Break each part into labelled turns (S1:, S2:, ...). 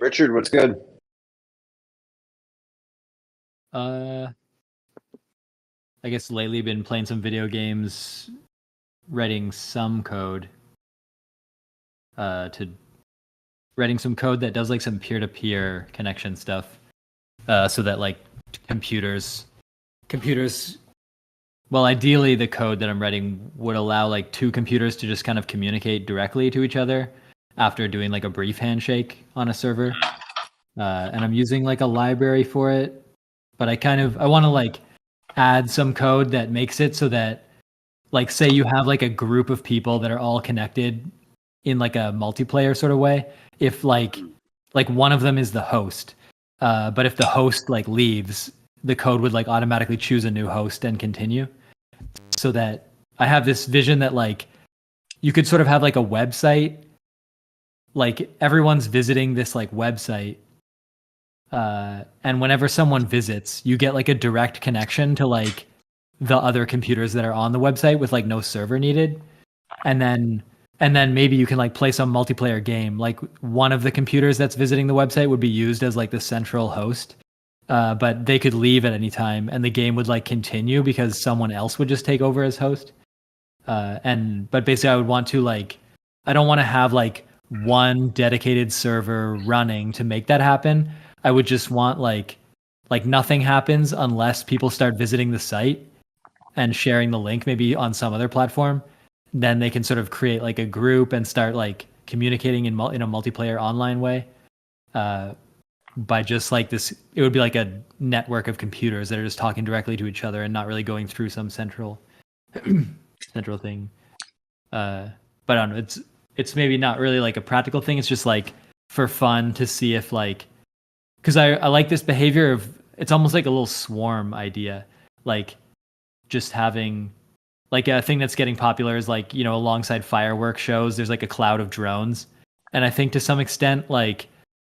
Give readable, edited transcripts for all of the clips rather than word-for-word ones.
S1: Richard, what's good?
S2: Uh, I guess lately been playing some video games, writing some code, to writing some code that does like some peer-to-peer connection stuff, so that like computers. Well, ideally, the code that I'm writing would allow like two computers to just kind of communicate directly to each other after doing like a brief handshake on a server. And I'm using like a library for it, but I want to like add some code that makes it so that like say you have like a group of people that are all connected in like a multiplayer sort of way. If like one of them is the host, but if the host like leaves, the code would like automatically choose a new host and continue. So that I have this vision that like you could sort of have like a website, like everyone's visiting this like website, and whenever someone visits, you get like a direct connection to like the other computers that are on the website with like no server needed. And then maybe you can like play some multiplayer game. Like one of the computers that's visiting the website would be used as like the central host. But they could leave at any time and the game would like continue because someone else would just take over as host. But basically I would want to like I don't want to have like one dedicated server running to make that happen. I would just want like nothing happens unless people start visiting the site and sharing the link maybe on some other platform. Then they can sort of create like a group and start like communicating in a multiplayer online way. By just like this, it would be like a network of computers that are just talking directly to each other and not really going through some central central thing. But I don't know, it's maybe not really like a practical thing. It's just like for fun to see if like because I like this behavior of it's almost like a little swarm idea, like just having like a thing that's getting popular is like alongside fireworks shows there's like a cloud of drones, and I think to some extent like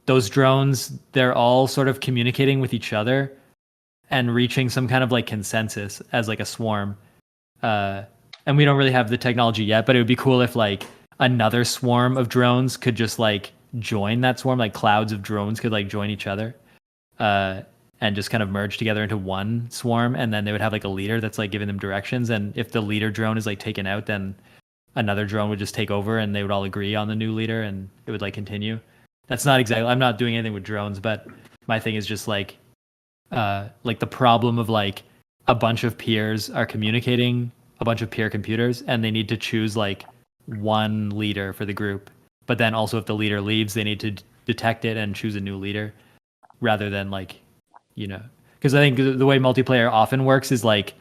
S2: those drones they're all sort of communicating with each other and reaching some kind of like consensus as like a swarm. And we don't really have the technology yet, but it would be cool if like another swarm of drones could just like join that swarm, like clouds of drones could like join each other, uh, and just kind of merge together into one swarm, and then they would have like a leader that's like giving them directions. And if the leader drone is like taken out, then another drone would just take over, and they would all agree on the new leader, and it would like continue. That's not exactly. I'm not doing anything with drones, but my thing is just like the problem of like a bunch of peers are communicating, a bunch of peer computers, and they need to choose like one leader for the group. But then also if the leader leaves, they need to detect it and choose a new leader rather than like, because I think the way multiplayer often works is like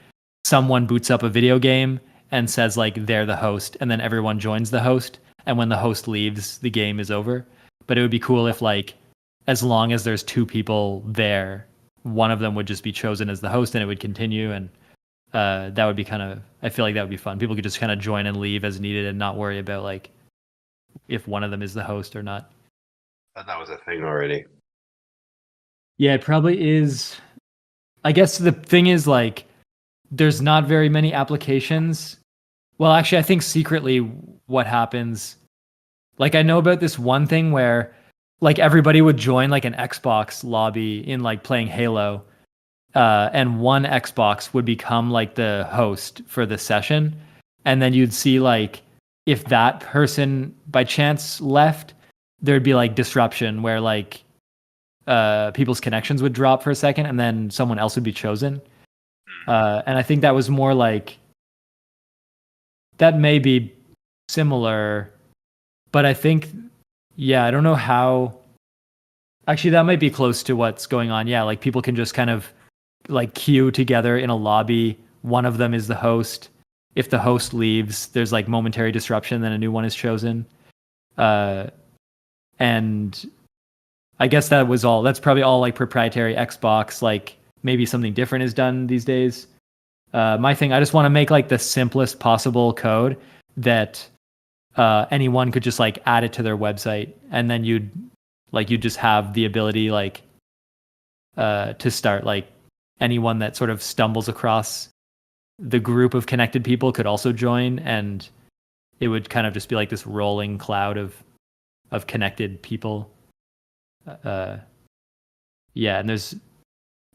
S2: someone boots up a video game and says like they're the host, and then everyone joins the host. And when the host leaves, the game is over. But it would be cool if like, as long as there's two people there, one of them would just be chosen as the host and it would continue. And that would be I feel like that would be fun. People could just kind of join and leave as needed and not worry about like if one of them is the host or not.
S1: I thought that was a thing already.
S2: Yeah, it probably is. I guess the thing is like there's not very many applications. Well, actually, I think secretly what happens, like I know about this one thing where like everybody would join like an Xbox lobby in like playing Halo, and one Xbox would become like the host for the session, and then you'd see like if that person by chance left, there'd be like disruption where like people's connections would drop for a second, and then someone else would be chosen. And I think that was more like that may be similar, but I think I don't know how. Actually, that might be close to what's going on. Yeah, like people can just kind of like queue together in a lobby. One of them is the host. If the host leaves, there's like momentary disruption, then a new one is chosen. And I guess that was all. That's probably all like proprietary Xbox. Like maybe something different is done these days. My thing, I just want to make like the simplest possible code that anyone could just like add it to their website, and then you'd just have the ability like to start like anyone that sort of stumbles across the group of connected people could also join, and it would kind of just be like this rolling cloud of connected people. Yeah, and there's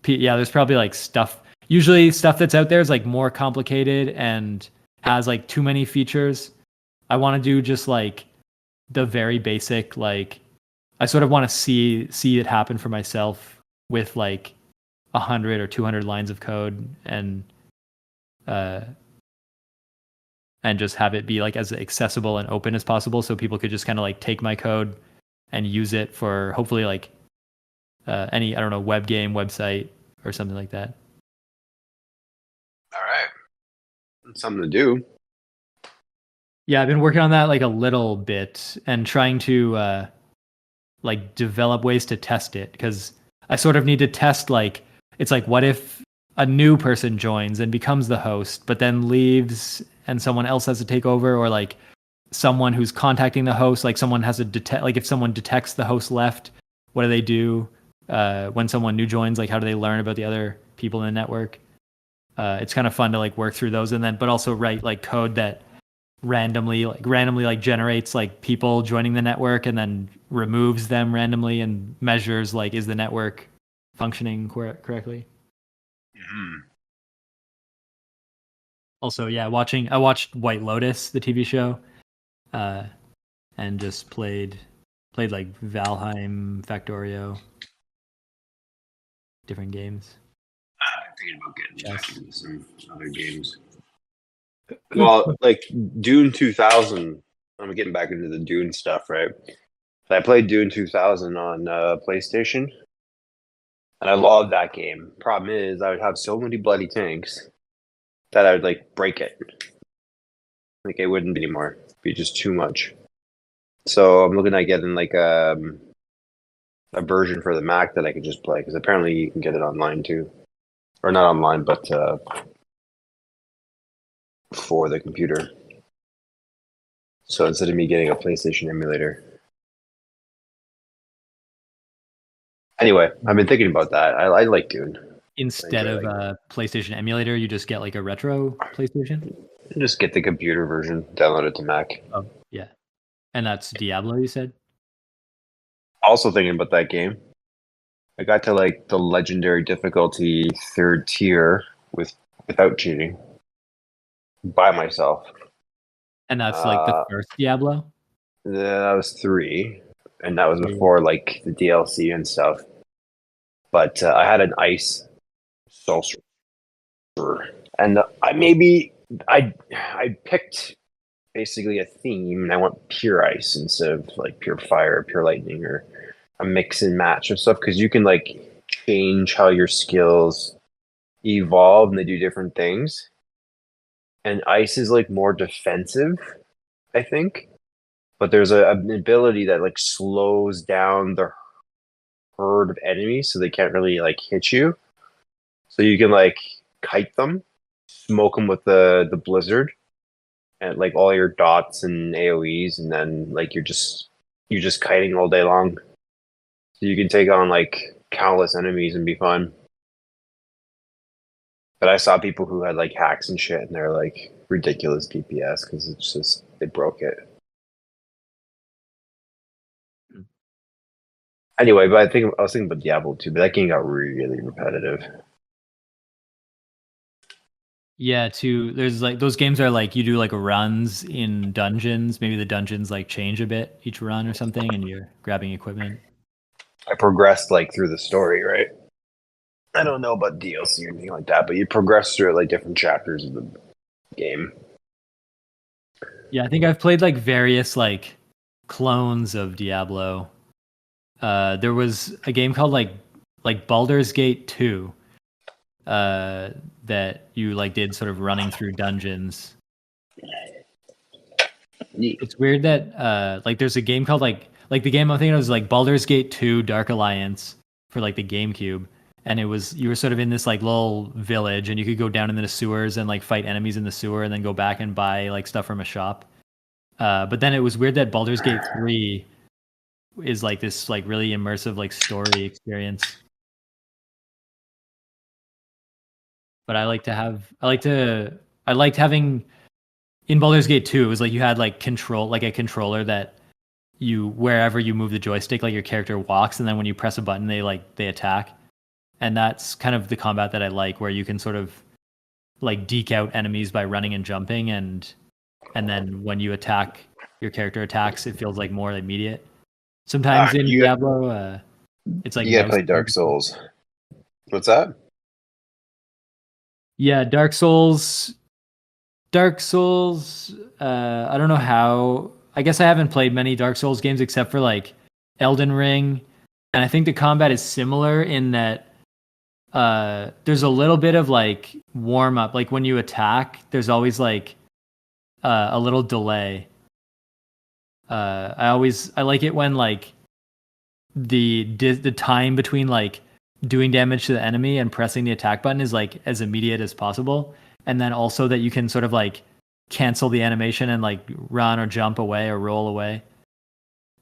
S2: probably like stuff. Usually, stuff that's out there is like more complicated and has like too many features. I want to do just like the very basic, like I sort of want to see it happen for myself with like 100 or 200 lines of code uh and just have it be like as accessible and open as possible so people could just kind of like take my code and use it for hopefully like any, I don't know, web game, website, or something like that.
S1: All right. That's something to do.
S2: Yeah, I've been working on that like a little bit and trying to like develop ways to test it because I sort of need to test like it's like what if a new person joins and becomes the host but then leaves and someone else has to take over, or like someone who's contacting the host, like someone has to detect, like if someone detects the host left, what do they do when someone new joins, like how do they learn about the other people in the network? It's kind of fun to like work through those, and then but also write like code that randomly like generates like people joining the network and then removes them randomly and measures like is the network functioning correctly.
S1: Mm-hmm.
S2: Also, yeah, I watched White Lotus, the TV show, uh, and just played like Valheim, Factorio, different games.
S1: I'm thinking about getting back
S2: Chess.
S1: into some other games. Well, like Dune 2000. I'm getting back into the Dune stuff, right? I played Dune 2000 on PlayStation, and I loved that game. Problem is, I would have so many bloody tanks that I would like break it. Like it wouldn't be anymore. It'd be just too much. So I'm looking at getting like a version for the Mac that I could just play because apparently you can get it online too, or not online, but for the computer. So instead of me getting a PlayStation emulator. Anyway, I've been thinking about that. I like Dune.
S2: Instead of a PlayStation emulator, you just get like a retro PlayStation.
S1: Just get the computer version, download it to Mac.
S2: Oh, yeah. And that's Diablo, you said?
S1: Also thinking about that game. I got to like the legendary difficulty 3rd tier without cheating by myself.
S2: And that's like the first Diablo?
S1: That was 3, and that was
S2: Yeah.
S1: before like the DLC and stuff. But I had an ice sorcerer, and I picked basically a theme, and I went pure ice instead of like pure fire, pure lightning, or a mix and match of stuff because you can like change how your skills evolve and they do different things. And ice is like more defensive, I think. But there's an ability that like slows down the herd of enemies so they can't really like hit you. So you can like kite them, smoke them with the blizzard and like all your dots and AoEs, and then like you're just kiting all day long. So you can take on like countless enemies and be fun. But I saw people who had like hacks and shit, and they're like ridiculous DPS because it's just they broke it. Anyway, but I was thinking about Diablo 2, but that game got really repetitive.
S2: Yeah, there's like those games are like you do like runs in dungeons. Maybe the dungeons like change a bit each run or something, and you're grabbing equipment.
S1: I progressed like through the story, right? I don't know about DLC or anything like that, but you progress through like different chapters of the game.
S2: Yeah, I think I've played like various like clones of Diablo. There was a game called like Baldur's Gate 2 that you like did sort of running through dungeons. It's weird that like there's a game called like the game I'm thinking of is like Baldur's Gate 2 Dark Alliance for like the GameCube, and it was you were sort of in this like little village and you could go down into the sewers and like fight enemies in the sewer and then go back and buy like stuff from a shop. But then it was weird that Baldur's Gate 3 is like this like really immersive like story experience. But I liked having in Baldur's Gate 2, it was like you had like control like a controller that you wherever you move the joystick, like your character walks, and then when you press a button, they attack. And that's kind of the combat that I like, where you can sort of like deke out enemies by running and jumping, and then when you attack, your character attacks, it feels like more immediate.
S1: Ah,
S2: Sometimes in Diablo, it's like
S1: you gotta
S2: mouse.
S1: play Dark Souls. What's that?
S2: Yeah, Dark Souls. Dark Souls. I don't know how. I guess I haven't played many Dark Souls games except for like Elden Ring, and I think the combat is similar in that there's a little bit of like warm up. Like when you attack, there's always like a little delay. I like it when like the time between like doing damage to the enemy and pressing the attack button is like as immediate as possible, and then also that you can sort of like cancel the animation and like run or jump away or roll away.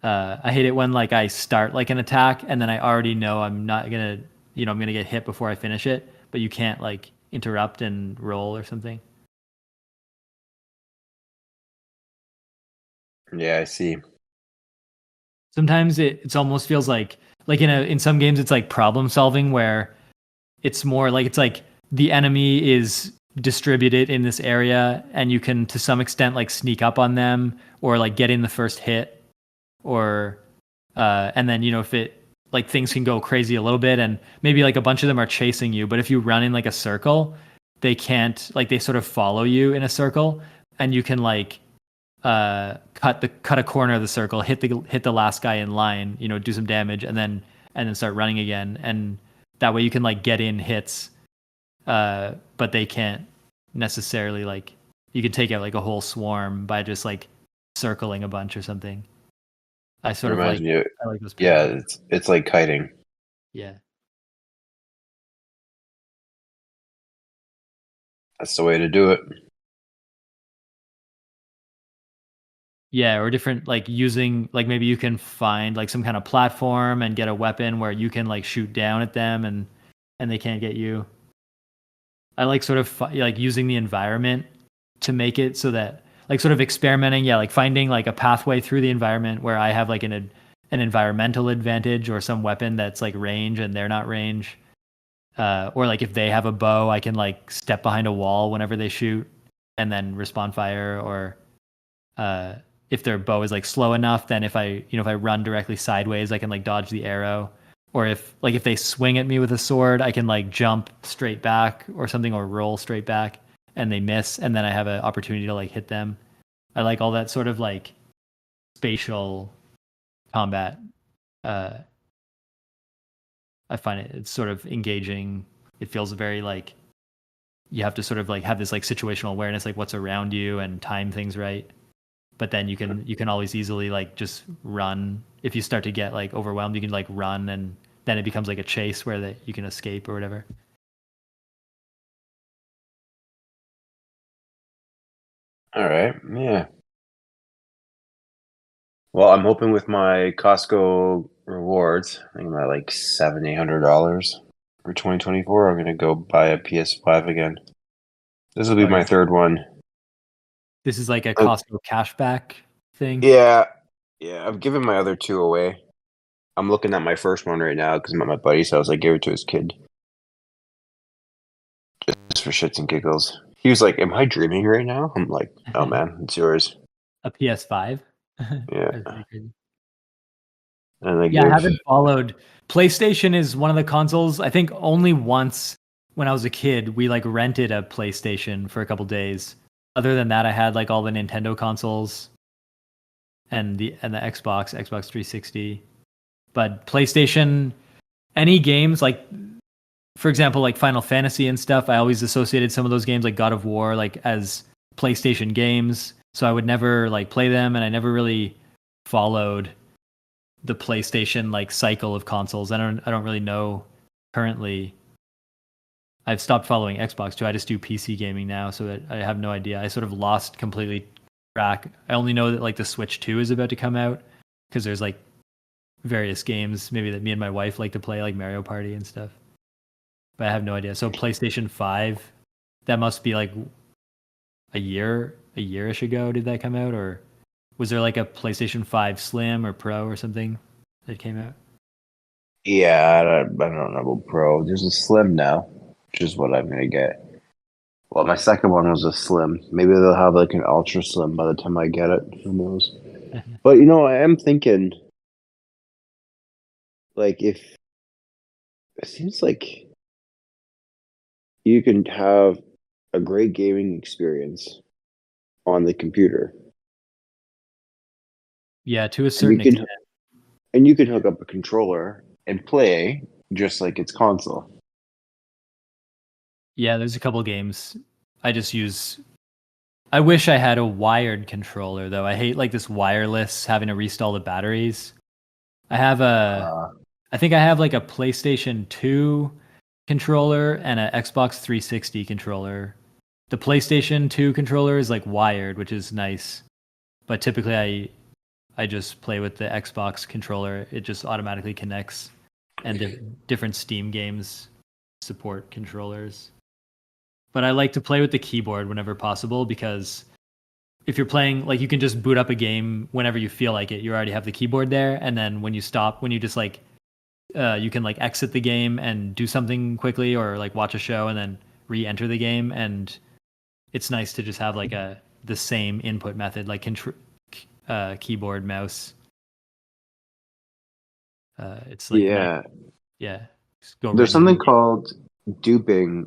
S2: I hate it when like I start like an attack and then I already know I'm not gonna, I'm gonna get hit before I finish it, but you can't like interrupt and roll or something.
S1: Yeah, I see.
S2: Sometimes it's almost feels like in some games it's like problem solving where it's more like it's like the enemy is distributed in this area and you can to some extent like sneak up on them or like get in the first hit or and then if it like things can go crazy a little bit and maybe like a bunch of them are chasing you, but if you run in like a circle, they can't like they sort of follow you in a circle and you can like cut a corner of the circle, hit the last guy in line, do some damage, and then start running again, and that way you can like get in hits, but they can't necessarily like you can take out like a whole swarm by just like circling a bunch or something. I
S1: It
S2: sort of
S1: reminds
S2: like
S1: me of,
S2: I like those
S1: yeah,
S2: patterns.
S1: it's like kiting.
S2: Yeah.
S1: That's the way to do it.
S2: Yeah, or different like using like maybe you can find like some kind of platform and get a weapon where you can like shoot down at them and they can't get you. I like sort of like using the environment to make it so that like sort of experimenting, yeah, like finding like a pathway through the environment where I have like an environmental advantage or some weapon that's like range and they're not range. Or like if they have a bow, I can like step behind a wall whenever they shoot and then respond fire. Or uh, if their bow is like slow enough, then if I run directly sideways, I can like dodge the arrow. Or if they swing at me with a sword, I can like jump straight back or something or roll straight back and they miss and then I have an opportunity to like hit them. I like all that sort of like spatial combat. Uh, I find it's sort of engaging. It feels very like you have to sort of like have this like situational awareness, like what's around you and time things right. But then you can always easily like just run. If you start to get like overwhelmed, you can like run and then it becomes like a chase where that you can escape or whatever.
S1: All right. Yeah. Well, I'm hoping with my Costco rewards, I think I'm at like $700-800 for 2024. I'm gonna go buy a PS5 again. This will be
S2: Oh,
S1: my third one.
S2: this is like a
S1: Uh,
S2: Costco cashback thing.
S1: yeah, yeah. I've given my other two away. I'm looking at my first one right now because I'm at my buddy's house. I gave it to his kid just for shits and giggles. He was like, "Am I dreaming right now?" I'm like, "Oh man, it's yours."
S2: A PS5.
S1: Yeah,
S2: That's pretty crazy.
S1: and I
S2: Yeah, I
S1: give.
S2: haven't followed. PlayStation is one of the consoles. I think only once when I was a kid we like rented a PlayStation for a couple days. Other than that, I had like all the Nintendo consoles and the Xbox 360. But PlayStation, any games like for example like Final Fantasy and stuff, I always associated some of those games like God of War like as PlayStation games. So I would never like play them, and I never really followed the PlayStation like cycle of consoles. I don't really know currently. I've stopped following Xbox too. I just do PC gaming now, so that I have no idea. I sort of lost completely track. I only know that like the Switch 2 is about to come out because there's like various games maybe that me and my wife like to play like Mario Party and stuff. But I have no idea. So PlayStation 5, that must be like a yearish ago did that come out or Was there like a PlayStation 5 Slim or Pro or something that came out?
S1: Yeah, I don't know about Pro. There's a Slim now, which is what I'm gonna get. Well, my second one was a Slim. Maybe they'll have like an Ultra Slim by the time I get it. Who knows? But I am thinking, like, if it seems like you can have a great gaming experience on the computer,
S2: Yeah, to a
S1: and you
S2: certain
S1: can
S2: extent.
S1: hook up a controller and play just like it's console.
S2: Yeah, there's a couple games I just use. I wish I had a wired controller though. I hate like this wireless having to restall the batteries. I have a
S1: Uh,
S2: I think I have like a PlayStation 2 controller and an Xbox 360 controller. The PlayStation 2 controller is like wired, which is nice. But typically I just play with the Xbox controller. It just automatically connects and different Steam games support controllers. But I like to play with the keyboard whenever possible because if you're playing, like, you can just boot up a game whenever you feel like it. You already have the keyboard there, and then when you stop, when you just like you can like exit the game and do something quickly, or like watch a show and then re-enter the game. And it's nice to just have like the same input method, like keyboard, mouse. It's like nice.
S1: yeah,
S2: Yeah, just go
S1: there's
S2: right into
S1: something
S2: the game.
S1: called duping.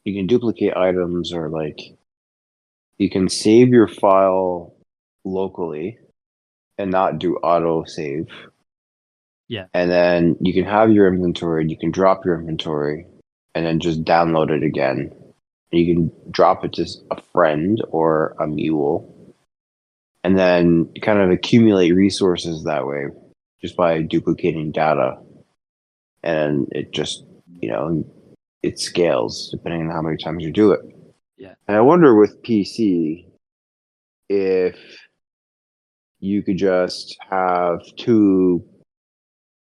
S1: You can duplicate items, or like you can save your file locally and not do auto save.
S2: Yeah,
S1: And then you can have your inventory, you can drop your inventory, and then just download it again. You can drop it to a friend or a mule, and then kind of accumulate resources that way just by duplicating data. And it just, you know, it scales depending on how many times you do it.
S2: yeah.
S1: And I wonder with PC if you could just have two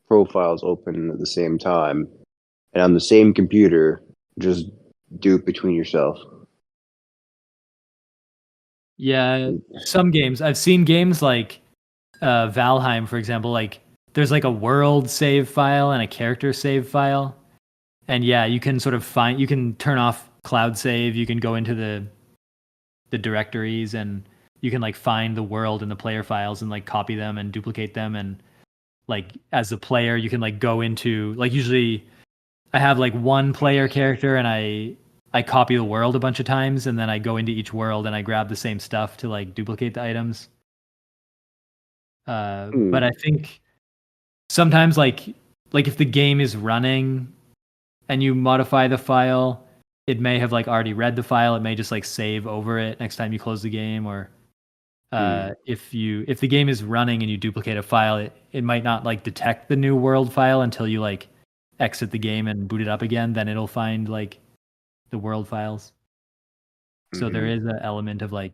S1: profiles open at the same time and on the same computer, just do it between yourself.
S2: Yeah, some games. I've seen games like Valheim, for example. Like, there's like a world save file and a character save file, and yeah, you can sort of find. You can turn off cloud save. You can go into the directories, and you can like find the world and the player files and like copy them and duplicate them. And like as a player, you can like go into, like, usually I have like one player character, and I copy the world a bunch of times, and then I go into each world and I grab the same stuff to like duplicate the items. But I
S1: Hmm.
S2: think sometimes like if the game is running and you modify the file, it may have like already read the file. It may just like save over it next time you close the game. Or
S1: Hmm.
S2: if the game is running and you duplicate a file, it might not like detect the new world file until you like exit the game and boot it up again. Then it'll find like the world files. So there
S1: Hmm.
S2: is an element of like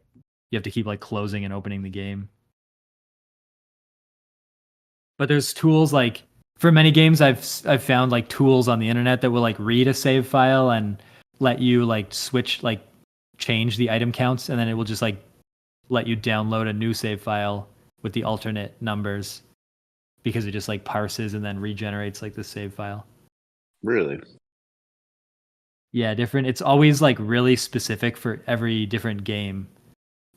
S2: you have to keep like closing and opening the game. But there's tools like, for many games I've found like tools on the internet that will like read a save file and let you like switch, like change the item counts, and then it will just like let you download a new save file with the alternate numbers, because it just like parses and then regenerates like the save file.
S1: Really?
S2: Yeah, different. It's always like really specific for every different game,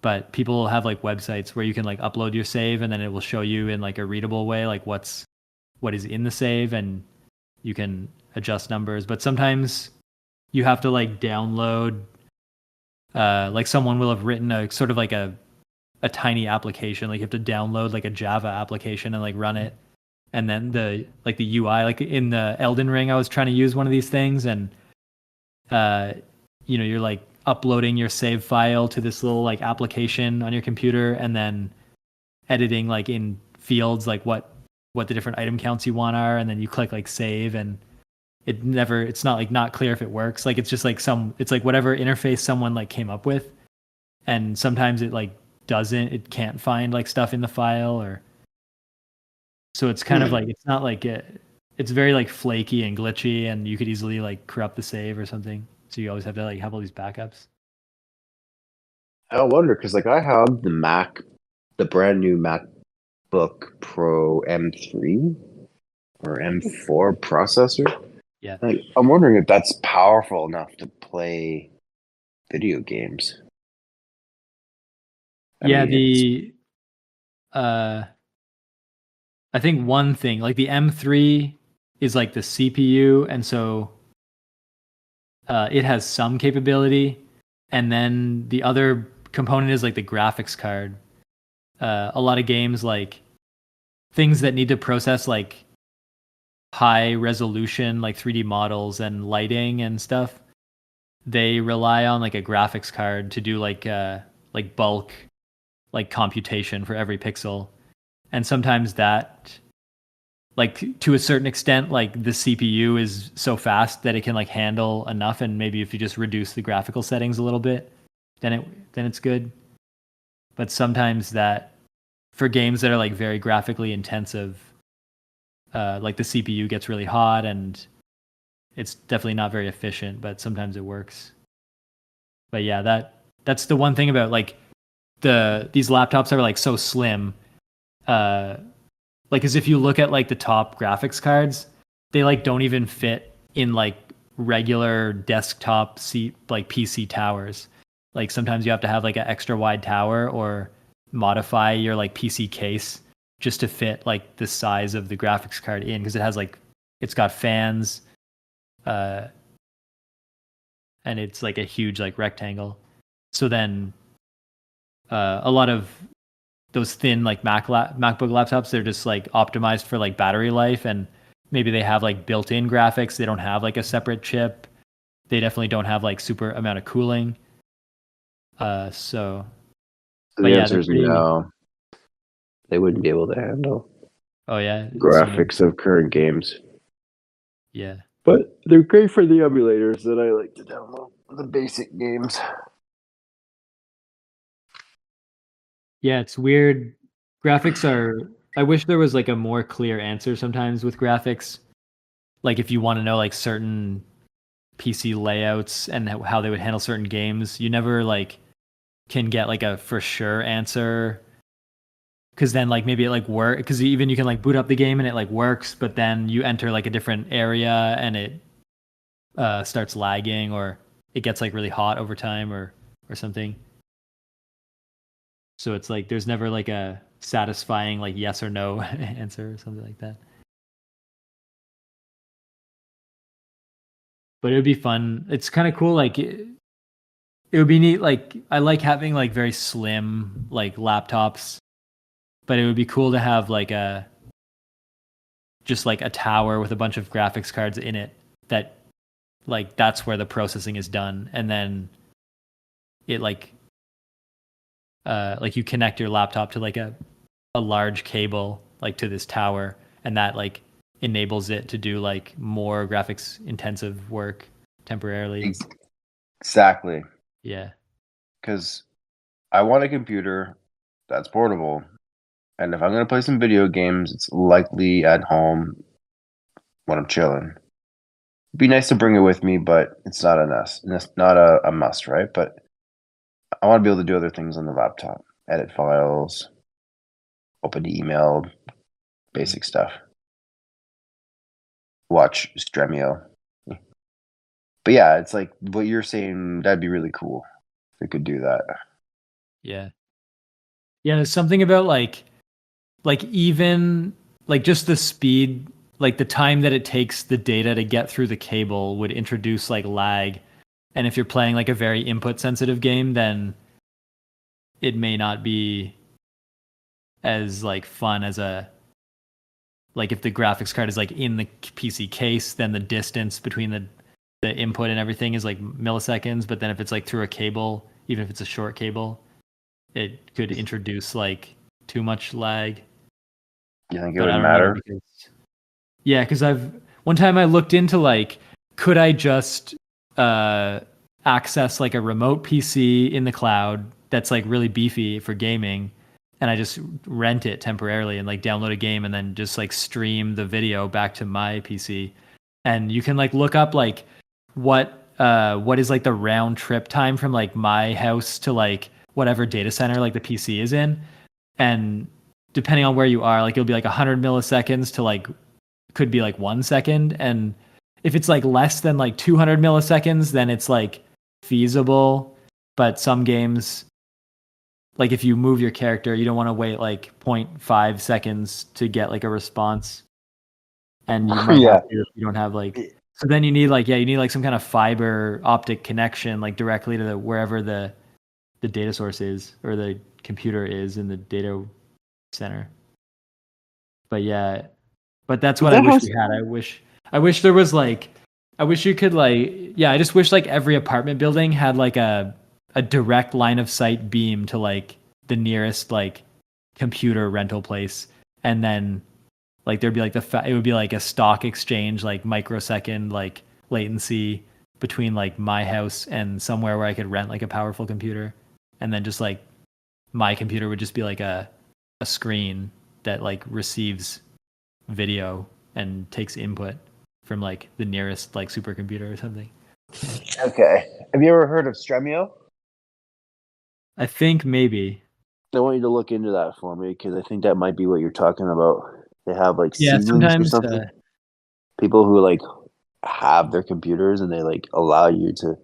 S2: but people have like websites where you can like upload your save, and then it will show you in like a readable way like what is in the save, and you can adjust numbers. But sometimes you have to like download, like someone will have written a sort of like a tiny application. Like you have to download like a Java application and like run it, and then the UI, like in the Elden Ring, I was trying to use one of these things, and uh you're like uploading your save file to this little like application on your computer, and then editing like in fields like what the different item counts you want are, and then you click like save, and it's not like not clear if it works. Like it's just like it's like whatever interface someone like came up with, and sometimes it like it can't find like stuff in the file. Or so it's kind of
S1: Hmm.
S2: like, it's not like it's very like flaky and glitchy, and you could easily like corrupt the save or something, so you always have to like have all these backups.
S1: I wonder because like I have the Mac the brand new MacBook Pro M3 or M4 processor.
S2: Yeah.
S1: Like, I'm wondering if that's powerful enough to play video games. I
S2: Yeah,
S1: mean, it's
S2: uh I think one thing, like the M3 is like the CPU, and so it has some capability, and then the other component is like the graphics card. A lot of games, like things that need to process like high resolution, like 3D models and lighting and stuff, they rely on like a graphics card to do like bulk like computation for every pixel. And sometimes that, like to a certain extent, like the CPU is so fast that it can like handle enough, and maybe if you just reduce the graphical settings a little bit, then it's good. But sometimes that, for games that are like very graphically intensive, like the CPU gets really hot and it's definitely not very efficient, but sometimes it works. But yeah, that's the one thing about like these laptops are like so slim. Uh, like, as if you look at like the top graphics cards, they like don't even fit in like regular desktop seat like PC towers. Like sometimes you have to have like an extra wide tower or modify your like PC case just to fit like the size of the graphics card in, because it has like, it's got fans, uh and it's like a huge like rectangle. So then a lot of those thin like MacBook laptops, they're just like optimized for like battery life, and maybe they have like built-in graphics. They don't have like a separate chip. They definitely don't have like super amount of cooling. So,
S1: so
S2: but
S1: the
S2: yeah,
S1: answer
S2: they're
S1: is
S2: pretty.
S1: no. They wouldn't be able to handle
S2: Oh yeah, it's so
S1: graphics of current games.
S2: yeah,
S1: But they're great for the emulators that I like to download. The basic games.
S2: yeah. It's weird. Graphics are. I wish there was like a more clear answer sometimes with graphics. Like if you want to know like certain PC layouts and how they would handle certain games, you never like can get like a for sure answer, because then like maybe it like work, because even you can like boot up the game and it like works, but then you enter like a different area and it starts lagging, or it gets like really hot over time, or something. So it's like there's never like a satisfying like yes or no answer or something like that. But it would be fun. It's kind of cool. Like it would be neat. Like I like having like very slim like laptops, but it would be cool to have like a just like a tower with a bunch of graphics cards in it, that like that's where the processing is done, and then it like you connect your laptop to like a large cable like to this tower, and that like enables it to do like more graphics intensive work temporarily.
S1: Exactly.
S2: Yeah.
S1: Because I want a computer that's portable. And if I'm going to play some video games, it's likely at home when I'm chilling. It'd be nice to bring it with me, but it's not it's not a must, right? But I want to be able to do other things on the laptop, edit files, open email, basic stuff, watch Stremio. But yeah, it's like what you're saying, that'd be really cool if we could do that.
S2: Yeah. Yeah, there's something about like even like just the speed, like the time that it takes the data to get through the cable would introduce like lag. And if you're playing like a very input sensitive game, then it may not be as like fun as a, like if the graphics card is like in the PC case, then the distance between the input and everything is like milliseconds. But then if it's like through a cable, even if it's a short cable, it could introduce like too much lag.
S1: You think it
S2: But
S1: would
S2: I don't know,
S1: matter?
S2: because yeah, because I've one time I looked into like, could I just uh access like a remote PC in the cloud that's like really beefy for gaming, and I just rent it temporarily and like download a game and then just like stream the video back to my PC. And you can like look up like what is like the round trip time from like my house to like whatever data center like the PC is in, and depending on where you are, like it'll be like 100 milliseconds to like could be like 1 second, and if it's like less than like 200 milliseconds, then it's like feasible. But some games, like if you move your character, you don't want to wait like zero point 0.5 seconds to get like a response, and you might have
S1: Yeah.
S2: to if you don't have like. So then you need like you need like some kind of fiber optic connection like directly to the wherever the data source is or the computer is in the data center. But yeah, but that's what I
S1: That
S2: wish
S1: has
S2: we had. I wish there was like I wish you could like I just wish like every apartment building had like a direct line of sight beam to like the nearest like computer rental place, and then like there'd be like it would be like a stock exchange like microsecond like latency between like my house and somewhere where I could rent like a powerful computer, and then just like my computer would just be like a screen that like receives video and takes input from like the nearest like supercomputer or something.
S1: okay. Have you ever heard of Stremio?
S2: I think maybe.
S1: I want you to look into that for me because I think that might be what you're talking about. They have like
S2: Yeah,
S1: seedlings or
S2: sometimes
S1: something. People who like have their computers and they like allow you to,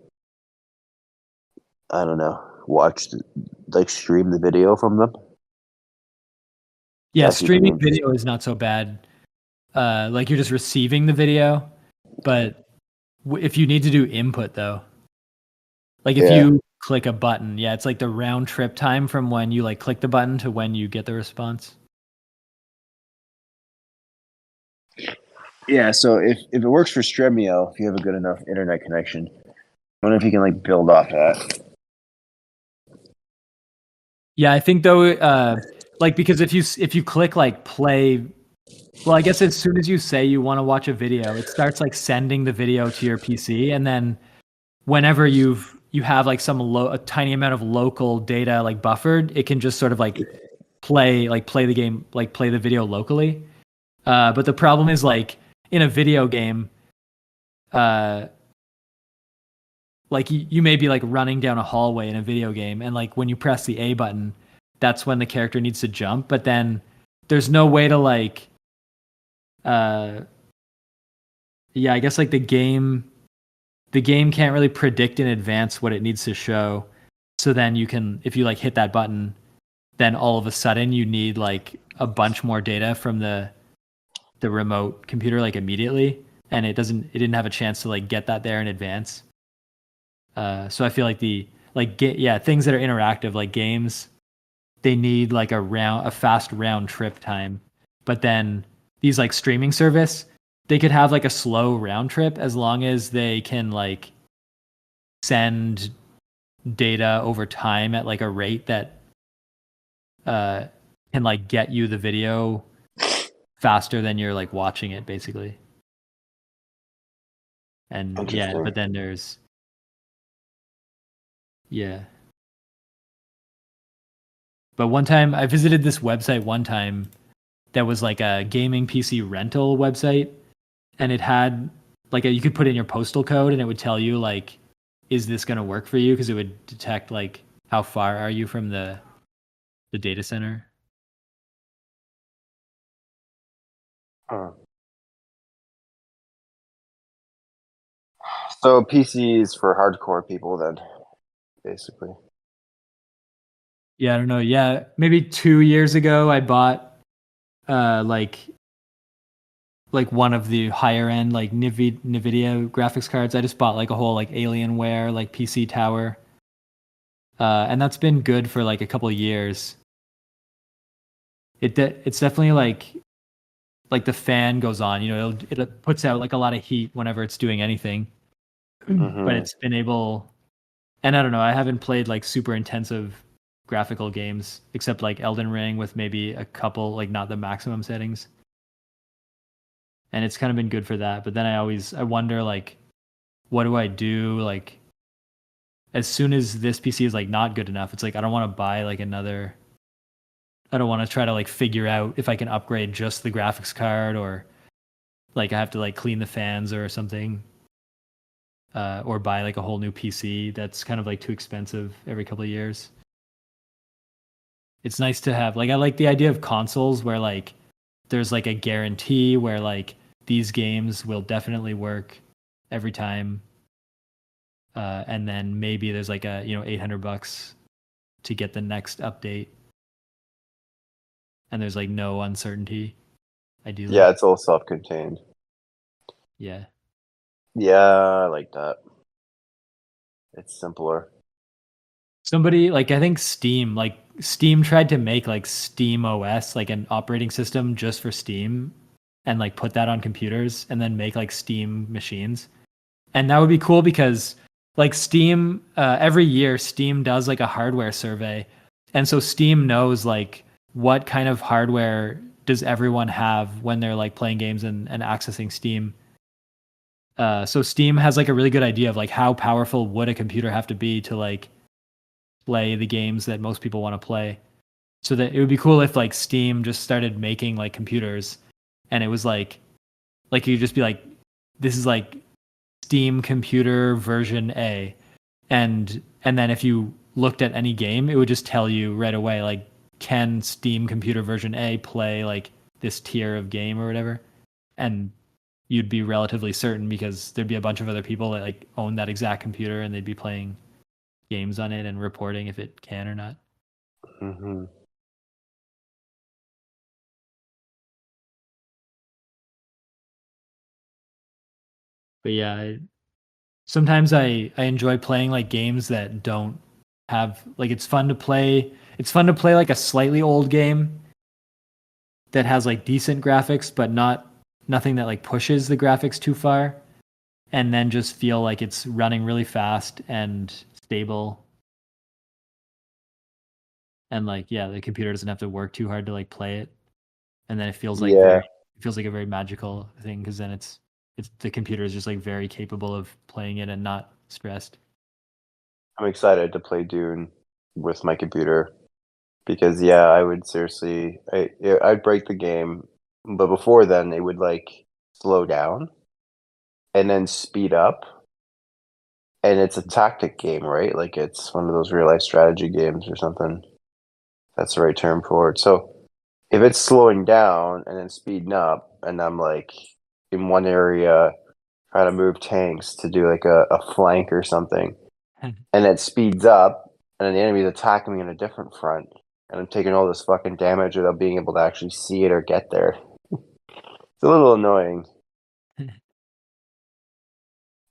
S1: I don't know, like stream the video from them. It's
S2: yeah,
S1: actually pretty
S2: streaming
S1: interesting.
S2: video is not so bad. Like you're just receiving the video, but if you need to do input though, like if
S1: Yeah.
S2: you click a button, yeah, it's like the round trip time from when you like click the button to when you get the response.
S1: Yeah, so if it works for Stremio, if you have a good enough internet connection, I wonder if you can like build off that.
S2: Yeah, I think though, like because if you click like play, well, I guess as soon as you say you want to watch a video, it starts like sending the video to your PC, and then whenever you have like a tiny amount of local data like buffered, it can just sort of like play the game like play the video locally. But the problem is like in a video game, uh, like you may be like running down a hallway in a video game, and like when you press the A button, that's when the character needs to jump. But then there's no way to like, uh, yeah, I guess like the game can't really predict in advance what it needs to show. So then you can, if you like hit that button, then all of a sudden you need like a bunch more data from the remote computer like immediately, and it didn't have a chance to like get that there in advance. So I feel like things that are interactive like games, they need like a fast round trip time. But then these like streaming service, they could have like a slow round trip as long as they can like send data over time at like a rate that uh can like get you the video faster than you're like watching it basically. And yeah,
S1: Interesting.
S2: but then there's yeah. But one time I visited this website one time that was like a gaming PC rental website, and it had you could put in your postal code and it would tell you like, is this going to work for you? Because it would detect like how far are you from the data center.
S1: Huh. So PCs for hardcore people then, basically.
S2: Yeah, I don't know. Yeah, maybe 2 years ago I bought uh like one of the higher end like Nvidia graphics cards. I just bought like a whole like Alienware like PC tower. And that's been good for like a couple of years. It's definitely like the fan goes on, it puts out like a lot of heat whenever it's doing anything. But
S1: Mm-hmm.
S2: it's been able, and I don't know, I haven't played like super intensive graphical games except like Elden Ring with maybe a couple like not the maximum settings. And it's kind of been good for that. But then I wonder like what do I do like as soon as this PC is like not good enough, it's like I don't want to buy like another. I don't want to try to like figure out if I can upgrade just the graphics card or like I have to like clean the fans or something, or buy like a whole new PC that's kind of like too expensive every couple of years. it's nice to have like I like the idea of consoles where like there's like a guarantee where like these games will definitely work every time, and then maybe there's like a $800 to get the next update, and there's like no uncertainty.
S1: Yeah,
S2: Ideally,
S1: it's all self-contained.
S2: yeah.
S1: Yeah, I like that. It's simpler.
S2: Somebody like I think Steam tried to make like Steam OS like an operating system just for Steam and like put that on computers and then make like Steam machines. And that would be cool because like Steam every year Steam does like a hardware survey. And so Steam knows like what kind of hardware does everyone have when they're like playing games and accessing Steam. So Steam has like a really good idea of like how powerful would a computer have to be to like play the games that most people want to play. So that it would be cool if like Steam just started making like computers and it was like you'd just be like, this is like Steam computer version A. And then if you looked at any game, it would just tell you right away, like, can Steam computer version A play like this tier of game or whatever? And you'd be relatively certain because there'd be a bunch of other people that like own that exact computer and they'd be playing games on it and reporting if it can or not.
S1: Hmm.
S2: But yeah, sometimes I enjoy playing like games that don't have like it's fun to play. It's fun to play like a slightly old game that has like decent graphics, but nothing that like pushes the graphics too far, and then just feel like it's running really fast and stable, and like yeah, the computer doesn't have to work too hard to like play it, and then
S1: Yeah,
S2: it feels like a very magical thing because then it's the computer is just like very capable of playing it and not stressed.
S1: I'm excited to play Dune with my computer because yeah, I would seriously, I'd break the game, but before then it would like slow down and then speed up, and it's a tactic game, right? Like it's one of those real life strategy games or something. That's the right term for it. So if it's slowing down and then speeding up, and I'm like in one area trying to move tanks to do like a flank or something, and it speeds up, and then the enemy's attacking me in a different front, and I'm taking all this fucking damage without being able to actually see it or get there. It's a little annoying.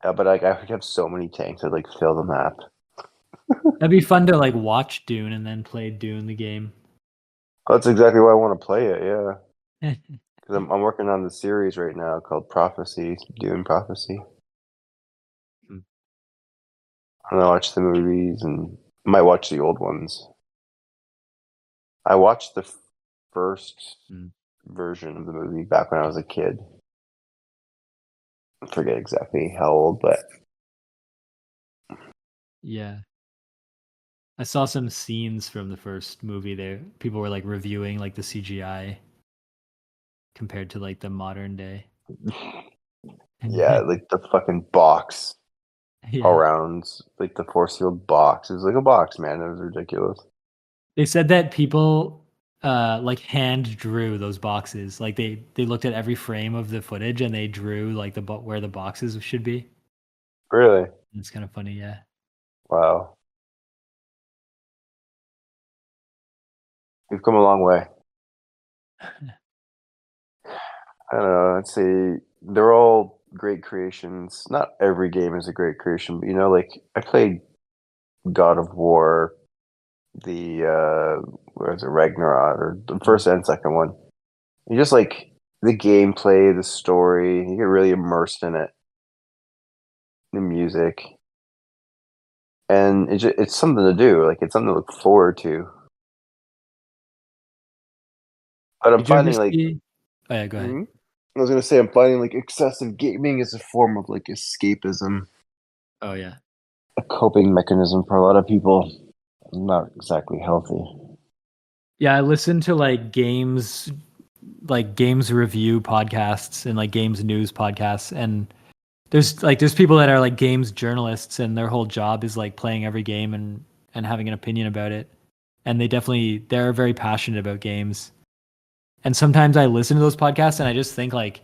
S1: But like I would have so many tanks that like fill the map.
S2: That'd be fun to like watch Dune and then play Dune the game.
S1: That's exactly why I want to play it. Yeah, because I'm working on the series right now called Prophecy, Dune Prophecy. And I watch the movies and I might watch the old ones. I watched the first
S2: Mm.
S1: version of the movie back when I was a kid. I forget exactly how old, but
S2: Yeah. I saw some scenes from the first movie there. People were like reviewing like the CGI compared to like the modern day.
S1: yeah, like the fucking box
S2: Yeah.
S1: around, like the force field box. It was like a box, man. It was ridiculous.
S2: They said that people like hand drew those boxes. Like they looked at every frame of the footage and they drew like where the boxes should be.
S1: Really?
S2: It's kind of funny, yeah.
S1: Wow. We've come a long way. I don't know. I'd say they're all great creations. Not every game is a great creation, but like I played God of War, the what was it, Ragnarok, or the
S2: Mm.
S1: first and second one. You just like the gameplay, the story, you get really immersed in it, the music, and it's something to do. Like it's something to look forward to. But I'm
S2: Did you ever
S1: finding like,
S2: see Oh yeah, go ahead.
S1: mhm. I was gonna say, I'm finding like excessive gaming is a form of like escapism,
S2: Oh yeah.
S1: a coping mechanism for a lot of people. Not exactly healthy.
S2: Yeah, I listen to like games review podcasts and like games news podcasts, and there's people that are like games journalists and their whole job is like playing every game and having an opinion about it. and they're very passionate about games. And sometimes I listen to those podcasts and I just think like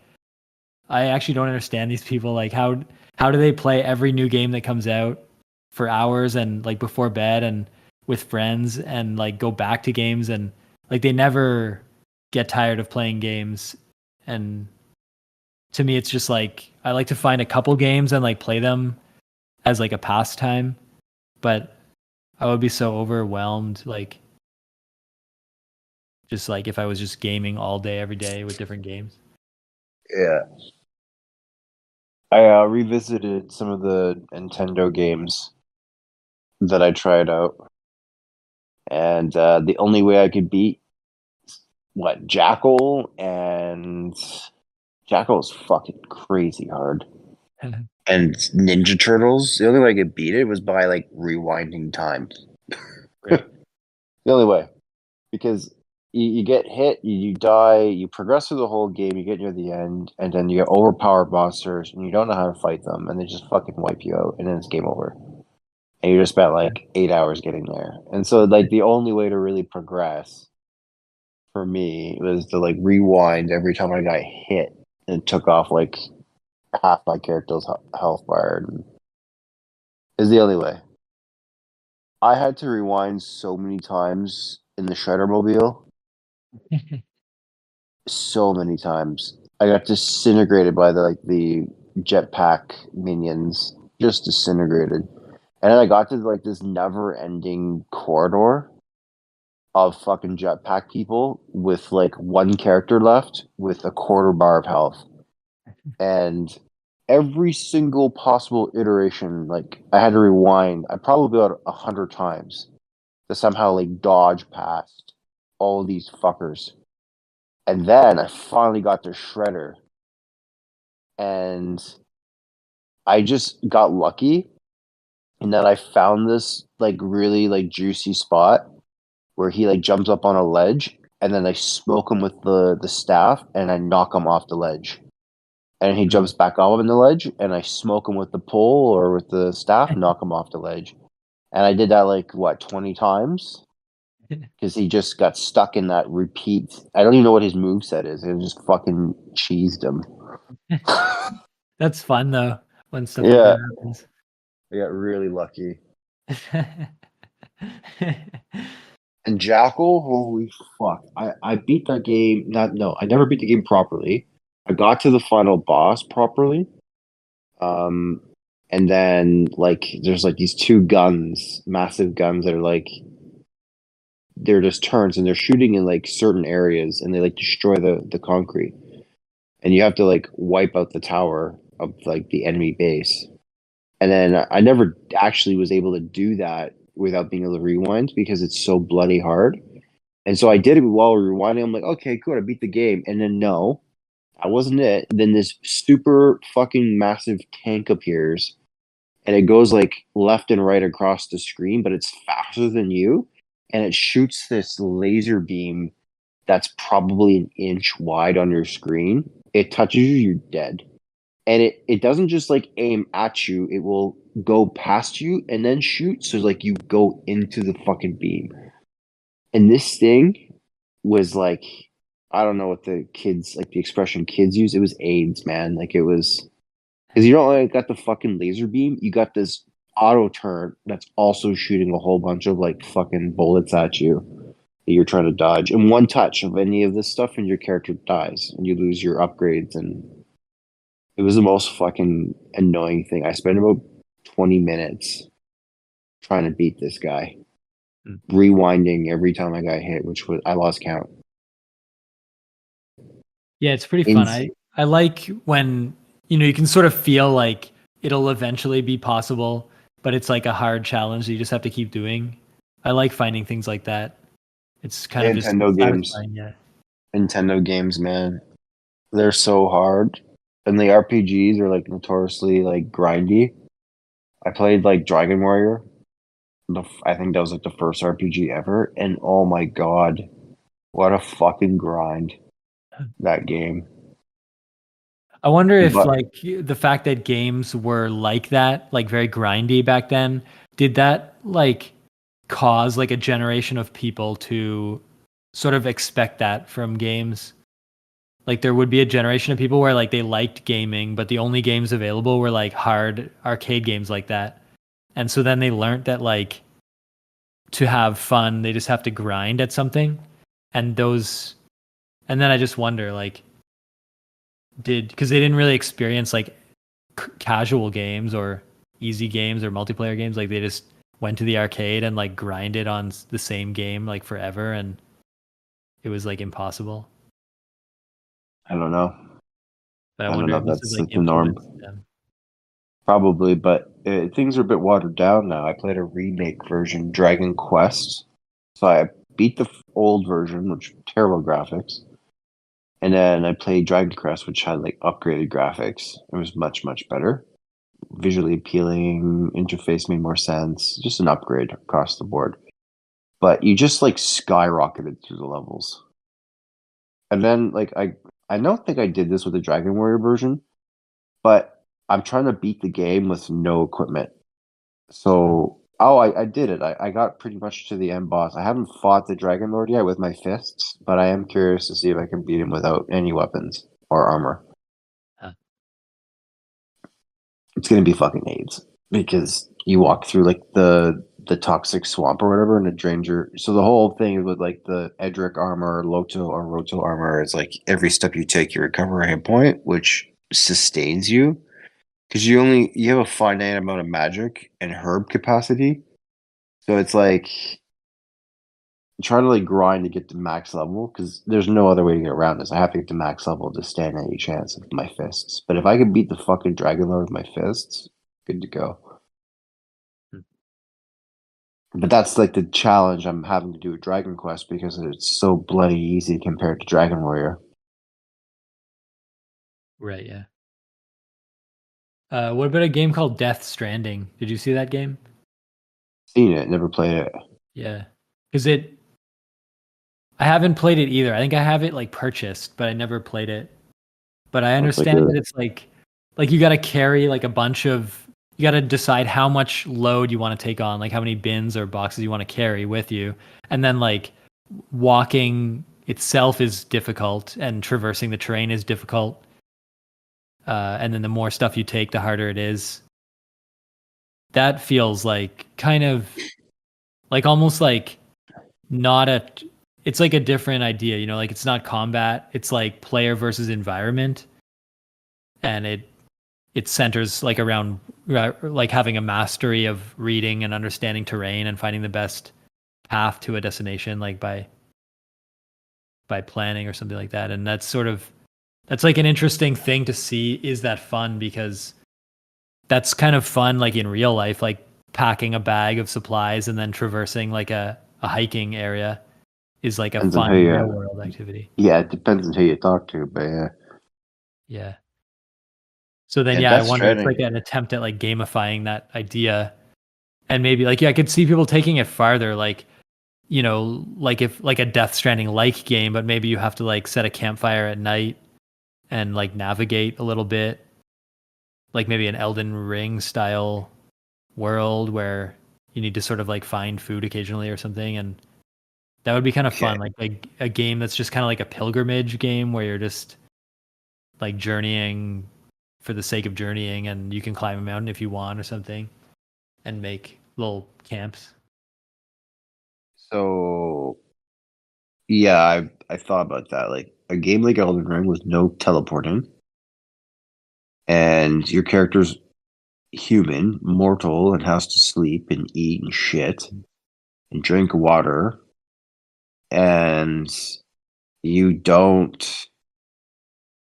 S2: I actually don't understand these people. Like how do they play every new game that comes out for hours and like before bed and with friends and like go back to games and like they never get tired of playing games. And to me it's just like I like to find a couple games and like play them as like a pastime, but I would be so overwhelmed like just like if I was just gaming all day every day with different games.
S1: Yeah. I revisited some of the Nintendo games that I tried out, and the only way I could beat Jackal, and Jackal's fucking crazy hard. And Ninja Turtles, the only way I could beat it was by like rewinding time.
S2: Right.
S1: The only way, because you get hit, you die, you progress through the whole game, you get near the end, and then you get overpowered monsters, and you don't know how to fight them, and they just fucking wipe you out, and then it's game over. And you just spent like 8 hours getting there. And so, like, the only way to really progress for me was to like rewind every time I got hit, and it took off like half my character's health bar. And is the only way. I had to rewind so many times in the Shredder Mobile, so many times. I got disintegrated by the jetpack minions, just disintegrated. And then I got to like this never-ending corridor of fucking jetpack people with like one character left with a quarter bar of health. And every single possible iteration, like I had to rewind, I probably about 100 times to somehow like dodge past all these fuckers. And then I finally got to Shredder, and I just got lucky in that I found this like really like juicy spot where he like jumps up on a ledge, and then I smoke him with the staff, and I knock him off the ledge. And he jumps back up on the ledge, and I smoke him with the pole or with the staff, knock him off the ledge. And I did that like what 20 times because he just got stuck in that repeat. I don't even know what his move set is. It just fucking cheesed him.
S2: That's fun though when stuff like
S1: Yeah,
S2: that happens.
S1: I got really lucky. And Jackal, holy fuck. I beat that game. Not no, I never beat the game properly. I got to the final boss properly. Um and then like there's like these two guns, massive guns that are like they're just turns and they're shooting in like certain areas and they like destroy the concrete. And you have to like wipe out the tower of like the enemy base. And then I never actually was able to do that without being able to rewind because it's so bloody hard. And so I did it while rewinding. I'm like, okay, cool, I beat the game. And then no, that wasn't it. Then this super fucking massive tank appears and it goes like left and right across the screen, but it's faster than you. And it shoots this laser beam that's probably an inch wide on your screen. It touches you, you're dead. And it doesn't just like aim at you, it will go past you and then shoot. So like you go into the fucking beam. And this thing was like I don't know what the kids like the expression kids use. It was AIDS, man. Like it was because you don't like got the fucking laser beam, you got this auto turn that's also shooting a whole bunch of like fucking bullets at you that you're trying to dodge. And one touch of any of this stuff and your character dies and you lose your upgrades. And it was the most fucking annoying thing. I spent about 20 minutes trying to beat this guy, rewinding every time I got hit, which was I lost count.
S2: Yeah, it's pretty
S1: In,
S2: fun. I like when you can sort of feel like it'll eventually be possible, but it's like a hard challenge that you just have to keep doing. I like finding things like that. It's kind of just
S1: Nintendo games,
S2: satisfying, yeah.
S1: Nintendo games, man, they're so hard, and the RPGs are like notoriously like grindy. I played like Dragon Warrior. I think that was like the first RPG ever, and oh my god, what a fucking grind that game.
S2: I wonder if
S1: But
S2: like the fact that games were like that, like very grindy back then, did that like cause like a generation of people to sort of expect that from games. Like there would be a generation of people where like they liked gaming, but the only games available were like hard arcade games like that. And so then they learned that like to have fun, they just have to grind at something. And those and then I just wonder like because they didn't really experience like casual games or easy games or multiplayer games, like they just went to the arcade and like grinded on the same game like forever, and it was like impossible.
S1: I don't know.
S2: But I
S1: I don't
S2: wonder
S1: know
S2: if
S1: if
S2: this is
S1: that's
S2: like
S1: like the norm.
S2: influenced them.
S1: Probably, but things are a bit watered down now. I played a remake version, Dragon Quest. So I beat the old version, which terrible graphics, and then I played Dragon Quest, which had like upgraded graphics. It was much much better, visually appealing. Interface made more sense. Just an upgrade across the board. But you just like skyrocketed through the levels, and then like I don't think I did this with the Dragon Warrior version, but I'm trying to beat the game with no equipment. So, I did it. I got pretty much to the end boss. I haven't fought the Dragon Lord yet with my fists, but I am curious to see if I can beat him without any weapons or armor.
S2: Huh.
S1: It's gonna be fucking AIDS because you walk through like the toxic swamp or whatever, and it drains your. So the whole thing with like the Edric armor, Loto or Roto armor is like every step you take, you recover a hit point, which sustains you because you have a finite amount of magic and herb capacity. So it's like try to like grind to get to max level because there's no other way to get around this. I have to get to max level to stand any chance with my fists. But if I could beat the fucking Dragon Lord with my fists, good to go.
S2: Hmm.
S1: But that's like the challenge I'm having to do with Dragon Quest because it's so bloody easy compared to Dragon Warrior.
S2: Right, yeah. What about a game called Death Stranding? Did you see that game?
S1: Seen it, never played it.
S2: Yeah. Because I haven't played it either. I think I have it like purchased, but I never played it. But I
S1: Looks like
S2: understand that it's like you got to carry like a bunch of you got to decide how much load you want to take on, like how many bins or boxes you want to carry with you. And then like walking itself is difficult and traversing the terrain is difficult. And then the more stuff you take, the harder it is. That feels like kind of like almost like not a it's like a different idea, you know, like it's not combat, it's like player versus environment, and it centers like around like having a mastery of reading and understanding terrain and finding the best path to a destination like by planning or something like that. And that's like an interesting thing to see. Is that fun? Because that's kind of fun like in real life, like packing a bag of supplies and then traversing like a hiking area is like a
S1: Depends on
S2: fun
S1: who
S2: real
S1: you.
S2: world activity.
S1: Yeah, it depends on who you talk to, but yeah.
S2: Yeah. So then,
S1: Yeah,
S2: yeah, I
S1: Death
S2: wonder, it's
S1: Stranding.
S2: like an attempt at like gamifying that idea. And maybe like, yeah, I could see people taking it farther. Like, you know, like if like a Death Stranding like game, but maybe you have to like set a campfire at night and like navigate a little bit, like maybe an Elden Ring style world where you need to sort of like find food occasionally or something. And that would be kind of
S1: Okay.
S2: fun. Like a game that's just kind of like a pilgrimage game where you're just like journeying for the sake of journeying, and you can climb a mountain if you want or something and make little camps.
S1: So yeah, I thought about that. Like a game like Elden Ring with no teleporting, and your character's human, mortal, and has to sleep and eat and shit and drink water, and you don't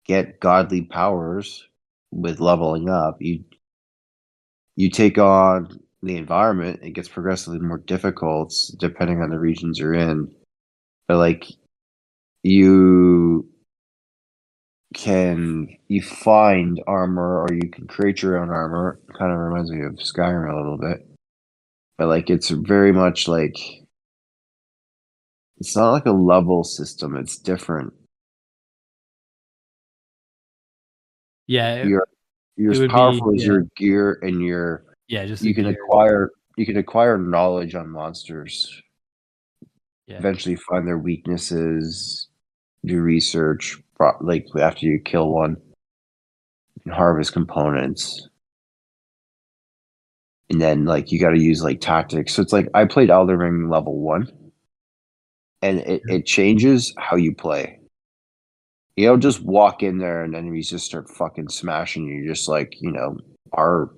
S1: get godly powers with leveling up. You take on the environment, it gets progressively more difficult depending on the regions you're in. But like you you find armor or you can create your own armor. Kind of reminds me of Skyrim a little bit. But like it's very much like it's not like a level system, it's different.
S2: Yeah,
S1: You're
S2: it
S1: as
S2: would be,
S1: powerful as
S2: yeah,
S1: your gear and your
S2: yeah, just the
S1: you can
S2: gear.
S1: acquire you can acquire knowledge on monsters,
S2: Yeah.
S1: eventually find their weaknesses, do research, like after you kill one, and harvest components. And then like you got to use like tactics. So it's like I played Elden Ring level 1, and it changes how you play. You don't just walk in there and enemies just start fucking smashing you, just like, our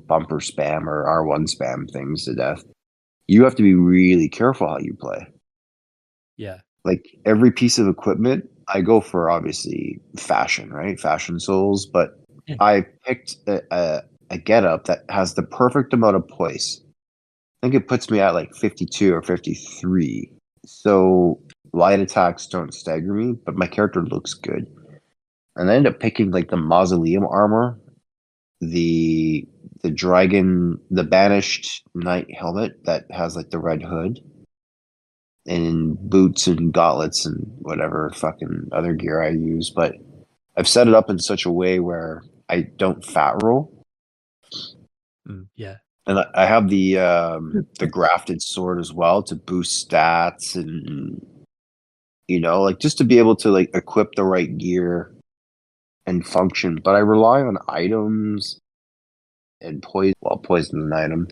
S1: bumper spam or R1 spam things to death. You have to be really careful how you play.
S2: Yeah.
S1: Like every piece of equipment, I go for obviously fashion, right? Fashion souls, but
S2: Yeah.
S1: I picked a getup that has the perfect amount of poise. I think it puts me at like 52 or 53. So light attacks don't stagger me, but my character looks good. And I ended up picking like the mausoleum armor, the dragon, the banished knight helmet that has like the red hood, and boots and gauntlets and whatever fucking other gear I use. But I've set it up in such a way where I don't fat roll,
S2: Yeah.
S1: and I have the grafted sword as well to boost stats and like just to be able to like equip the right gear and function. But I rely on items and poison. Well, poison an item,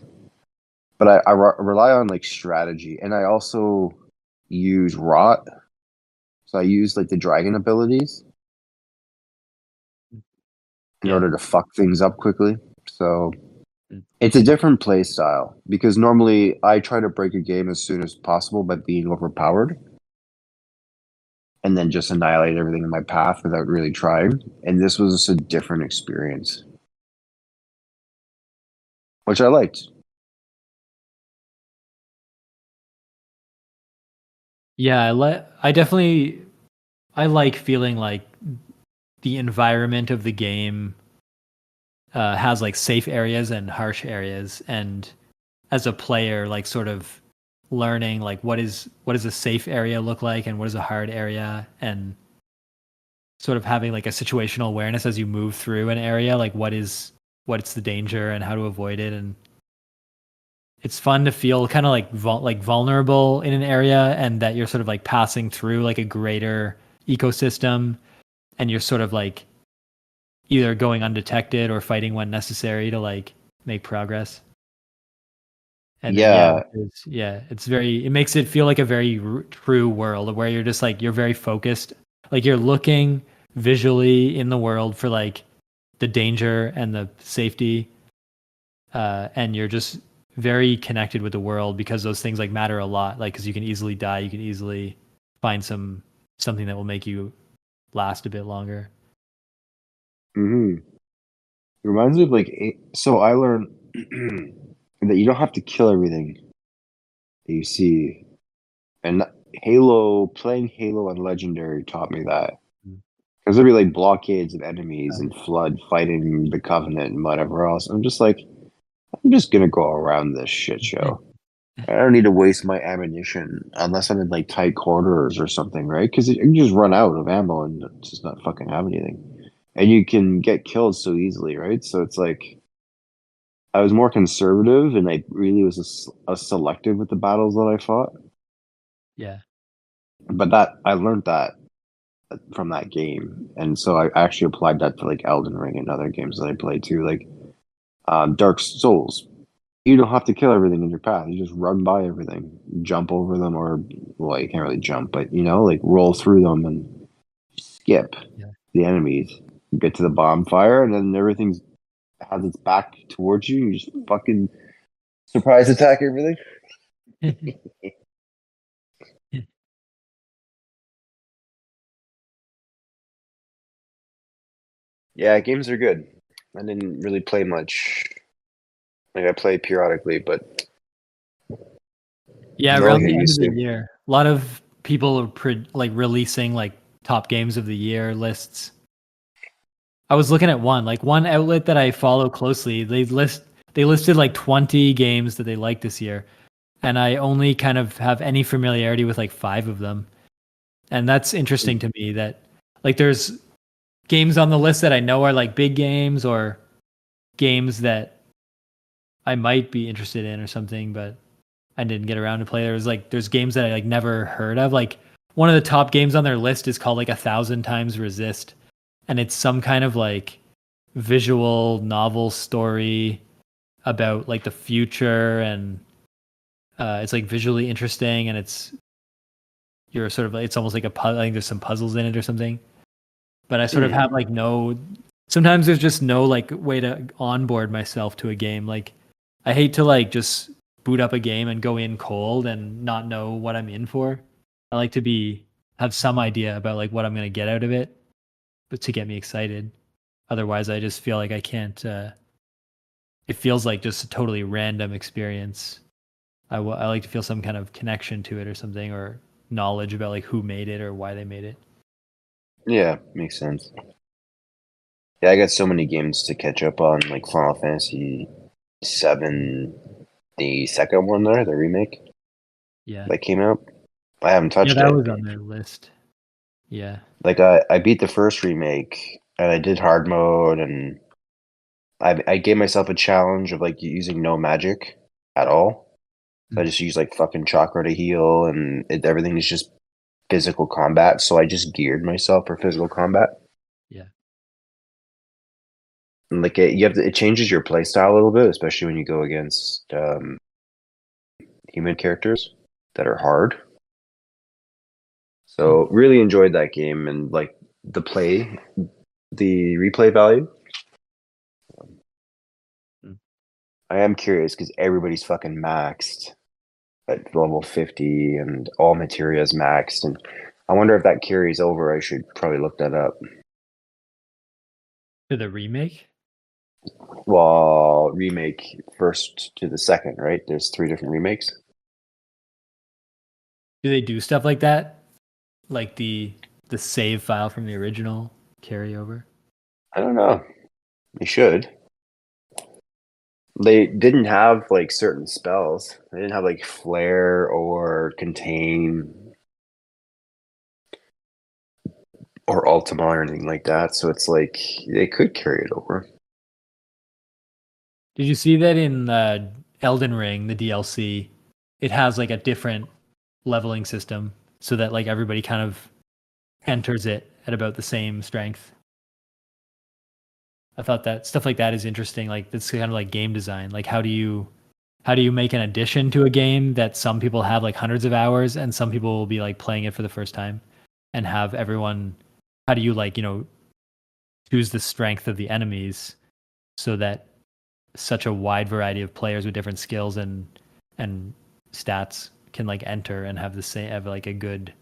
S1: but I rely on like strategy, and I also use rot. So I use like the dragon abilities in
S2: Yeah.
S1: order to fuck things up quickly. So
S2: Mm.
S1: it's a different play style because normally I try to break a game as soon as possible by being overpowered and then just annihilate everything in my path without really trying. And this was a different experience, which I liked.
S2: Yeah, I like feeling like the environment of the game has like safe areas and harsh areas, and as a player, like sort of learning like what does a safe area look like and what is a hard area, and sort of having like a situational awareness as you move through an area, like what's the danger and how to avoid it. And it's fun to feel kind of like vulnerable in an area, and that you're sort of like passing through like a greater ecosystem, and you're sort of like either going undetected or fighting when necessary to like make progress. And then
S1: Yeah.
S2: it makes it feel like a very true world where you're just like you're very focused, like you're looking visually in the world for like the danger and the safety, and you're just very connected with the world because those things like matter a lot, like because you can easily die, you can easily find something that will make you last a bit longer.
S1: hmm It reminds me of like, so I learned that you don't have to kill everything that you see. And playing Halo and Legendary taught me that.
S2: Mm.
S1: Because there'd be like blockades of enemies
S2: Uh,
S1: and Flood fighting the Covenant and whatever else. I'm just like, I'm just gonna go around this shit show. I don't need to waste my ammunition unless I'm in like tight quarters or something, right? Because you can just run out of ammo and just not fucking have anything. And you can get killed so easily, right? So it's like I was more conservative and I really was a selective with the battles that I fought.
S2: yeah,
S1: But that I learned that from that game, and so I actually applied that to like Elden Ring and other games that I played too, like Dark Souls. You don't have to kill everything in your path. You just run by everything, jump over them, or well, you can't really jump, but like roll through them and skip
S2: yeah.
S1: the enemies. Get to the bonfire, and then everything's has its back towards you. You just fucking surprise attack everything. Yeah, games are good. I didn't really play much. Like I play periodically, but
S2: Yeah,
S1: not like
S2: around
S1: I
S2: the end of
S1: used
S2: the
S1: to.
S2: year, a lot of people are like releasing like top games of the year lists. I was looking at one outlet that I follow closely. They listed like 20 games that they like this year, and I only kind of have any familiarity with like 5 of them. And that's interesting to me that like there's games on the list that I know are like big games or games that I might be interested in or something, but I didn't get around to play. There's games that I like never heard of. Like one of the top games on their list is called like 1,000 Times Resist, and it's some kind of like visual novel story about like the future, and it's like visually interesting, and you're sort of it's almost like a puzzle. I think there's some puzzles in it or something. But I sort of have like no. Sometimes there's just no like way to onboard myself to a game. Like I hate to like just boot up a game and go in cold and not know what I'm in for. I like to be have some idea about like what I'm gonna get out of it, but to get me excited. Otherwise, I just feel like I can't. It feels like just a totally random experience. I like to feel some kind of connection to it or something, or knowledge about like who made it or why they made it.
S1: Yeah, makes sense. Yeah, I got so many games to catch up on, like Final Fantasy VII, the second one there, the remake
S2: Yeah,
S1: that came out. I haven't
S2: yeah,
S1: touched
S2: that
S1: it.
S2: was on their list. Yeah.
S1: Like I beat the first remake and I did hard mode and I gave myself a challenge of like using no magic at all. So I just use like fucking chakra to heal and everything is just physical combat. So I just geared myself for physical combat.
S2: Yeah.
S1: And like it changes your play style a little bit, especially when you go against human characters that are hard. So really enjoyed that game and like the replay value.
S2: Mm.
S1: I am curious because everybody's fucking maxed at level 50 and all materia is maxed. And I wonder if that carries over. I should probably look that up.
S2: To the remake?
S1: Well, remake first to the second, right? There's 3 different remakes.
S2: Do they do stuff like that? Like the save file from the original carryover?
S1: I don't know. They should. They didn't have like certain spells. They didn't have like flare or contain or Ultima or anything like that. So it's like they could carry it over.
S2: Did you see that in Elden Ring, the DLC? It has like a different leveling system so that like everybody kind of enters it at about the same strength. I thought that stuff like that is interesting. Like that's kind of like game design. Like how do you make an addition to a game that some people have like hundreds of hours and some people will be like playing it for the first time, and have everyone, how do you like, choose the strength of the enemies so that such a wide variety of players with different skills and stats can like enter and have like a good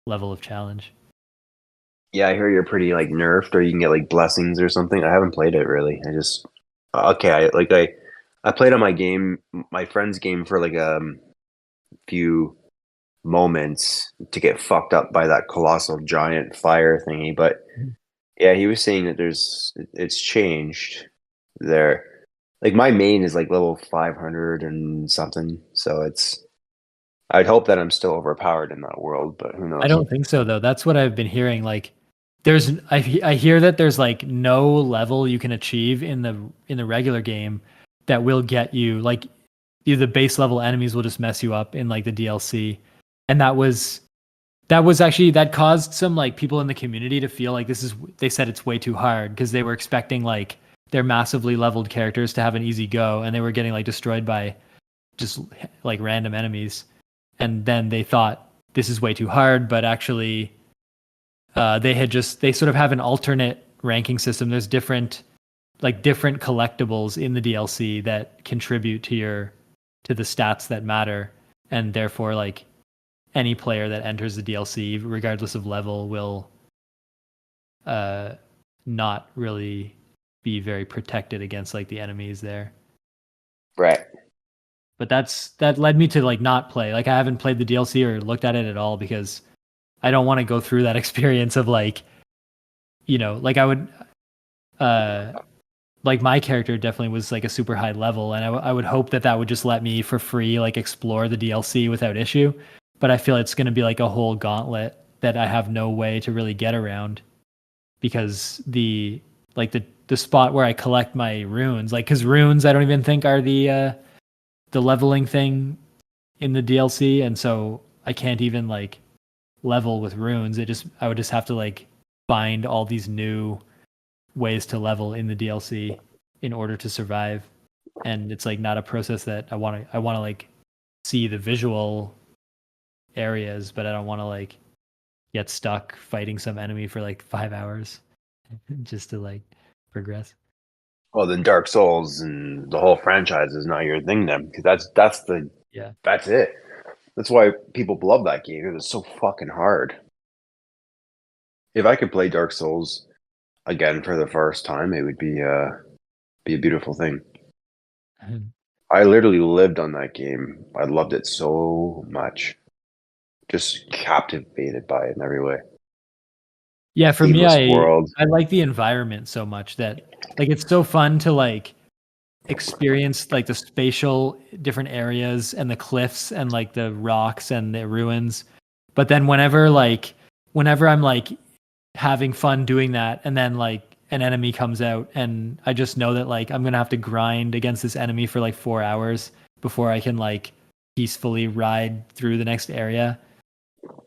S2: level of challenge.
S1: Yeah, I hear you're pretty like nerfed, or you can get like blessings or something. I haven't played it really. I just okay. I played on my friend's game for like few moments to get fucked up by that colossal giant fire thingy. But yeah, he was saying that it's changed there. Like my main is like level 500 and something, so it's. I'd hope that I'm still overpowered in that world, but who
S2: I
S1: knows?
S2: don't think so though. That's what I've been hearing. Like I hear that there's like no level you can achieve in the regular game that will get you like the base level enemies will just mess you up in like the DLC. And that was actually that caused some like people in the community to feel like they said it's way too hard because they were expecting like their massively leveled characters to have an easy go, and they were getting like destroyed by just like random enemies. And then they thought this is way too hard, but actually they sort of have an alternate ranking system. There's different collectibles in the DLC that contribute to the stats that matter, and therefore like any player that enters the DLC, regardless of level, will not really be very protected against like the enemies there.
S1: Right.
S2: But that led me to like not play. Like I haven't played the DLC or looked at it at all because I don't want to go through that experience of like, like I would, uh, like my character definitely was like a super high level, and I would hope that would just let me for free like explore the DLC without issue. But I feel it's going to be like a whole gauntlet that I have no way to really get around because the the spot where I collect my runes. Like, because runes, I don't even think are the leveling thing in the DLC, and so I can't even like level with runes. I would just have to like find all these new ways to level in the DLC in order to survive. And it's like not a process that I want to like see the visual areas, but I don't want to like get stuck fighting some enemy for like 5 hours just to like progress.
S1: Well, then Dark Souls and the whole franchise is not your thing then, because
S2: Yeah.
S1: that's it. That's why people love that game. It was so fucking hard. If I could play Dark Souls again for the first time, it would be a beautiful thing. I literally lived on that game. I loved it so much. Just captivated by it in every way.
S2: Yeah, for me,
S1: Seamless world.
S2: I like the environment so much that like it's so fun to like experience like the spatial different areas and the cliffs and like the rocks and the ruins. But then whenever I'm like having fun doing that and then like an enemy comes out and I just know that like I'm gonna have to grind against this enemy for like 4 hours before I can like peacefully ride through the next area.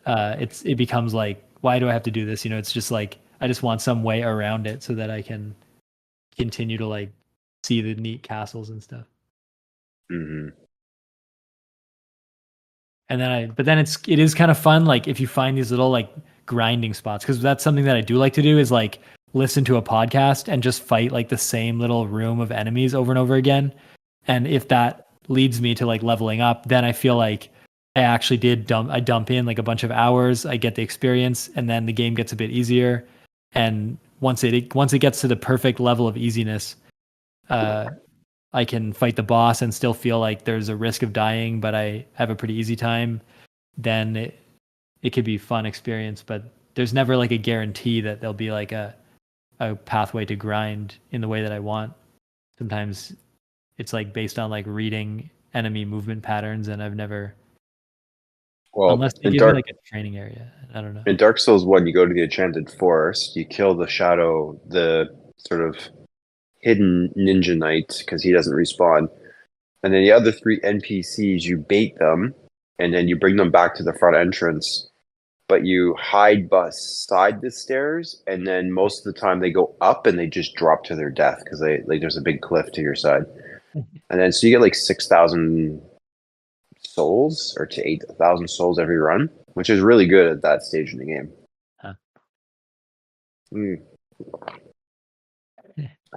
S2: It becomes like, why do I have to do this? You know, it's just like I just want some way around it so that I can continue to like see the neat castles and stuff.
S1: Hmm.
S2: And then but then it is kind of fun like if you find these little like grinding spots, because that's something that I do like to do is like listen to a podcast and just fight like the same little room of enemies over and over again. And if that leads me to like leveling up, then I feel like I dump in like a bunch of hours, I get the experience, and then the game gets a bit easier. And once it gets to the perfect level of easiness, uh I can fight the boss and still feel like there's a risk of dying, but I have a pretty easy time. Then it could be a fun experience, but there's never like a guarantee that there'll be like a pathway to grind in the way that I want. Sometimes it's like based on like reading enemy movement patterns, and I've never,
S1: Well,
S2: unless they give me like a training area. I don't know.
S1: in Dark Souls 1, you go to the Enchanted Forest, you kill the shadow, the sort of hidden ninja knight, because he doesn't respawn. And then the other three NPCs, you bait them, and then you bring them back to the front entrance, but you hide beside the stairs, and then most of the time they go up and they just drop to their death because they like there's a big cliff to your side. And then so you get like 6,000 souls or to 8,000 souls every run, which is really good at that stage in the game.
S2: Huh.
S1: Mm.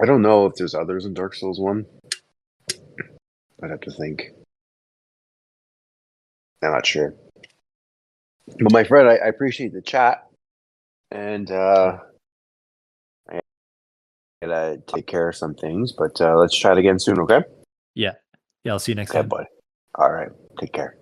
S1: I don't know if there's others in Dark Souls 1. I'd have to think. I'm not sure. But my friend, I appreciate the chat, and I gotta take care of some things, but let's chat again soon, okay?
S2: Yeah. Yeah. I'll see you next
S1: Okay,
S2: time.
S1: bud. All right. Take care.